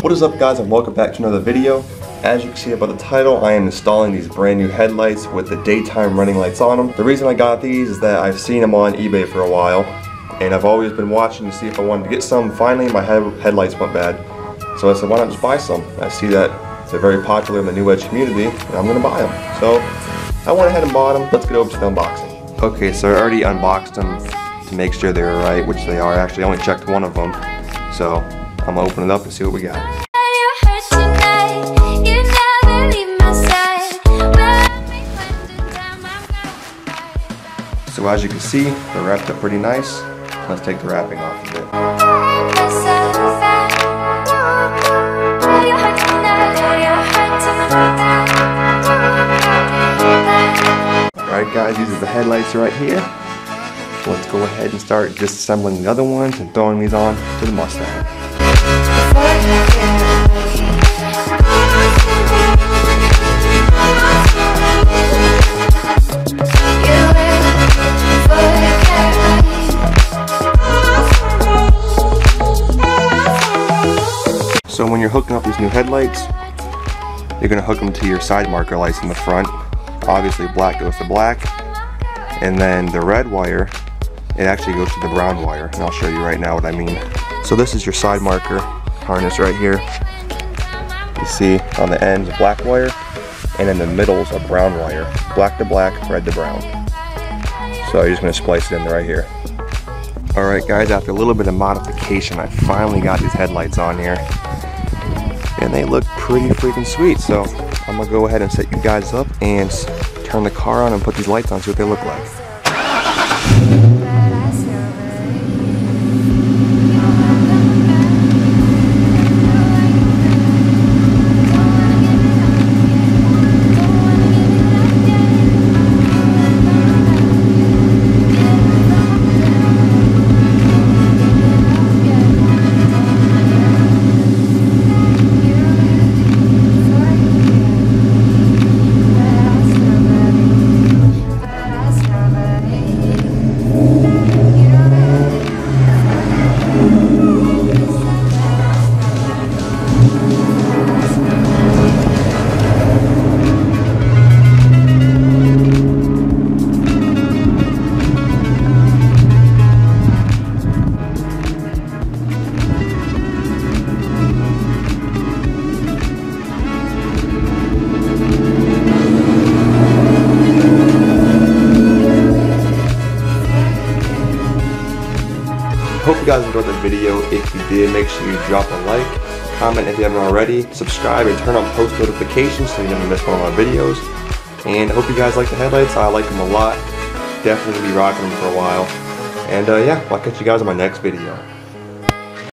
What is up, guys, and welcome back to another video. As you can see by the title, I am installing these brand new headlights with the daytime running lights on them. The reason I got these is that I've seen them on eBay for a while, and I've always been watching to see if I wanted to get some. Finally, my headlights went bad, so I said, why not just buy some? I see that they're very popular in the New Edge community, and I'm going to buy them. So I went ahead and bought them. Let's get over to the unboxing. Okay, so I already unboxed them to make sure they were right, which they are. Actually, I only checked one of them, so I'm going to open it up and see what we got. So as you can see, they're wrapped up pretty nice. Let's take the wrapping off of it. Alright guys, these are the headlights right here. Let's go ahead and start disassembling the other ones and throwing these on to the Mustang. So when you're hooking up these new headlights, you're going to hook them to your side marker lights in the front. Obviously black goes to black, and then the red wire, it actually goes to the brown wire, and I'll show you right now what I mean. So this is your side marker harness right here. You see on the ends a black wire, and in the middle is a brown wire. Black to black, red to brown. So you're just going to splice it in right here. Alright guys, after a little bit of modification, I finally got these headlights on here. And they look pretty freaking sweet, so I'm going to go ahead and set you guys up and turn the car on and put these lights on, see what they look like. Hope you guys enjoyed the video. If you did, make sure you drop a like, comment if you haven't already, subscribe, and turn on post notifications so you never miss one of my videos. And I hope you guys like the headlights. I like them a lot. Definitely be rocking them for a while. And yeah, I'll catch you guys in my next video.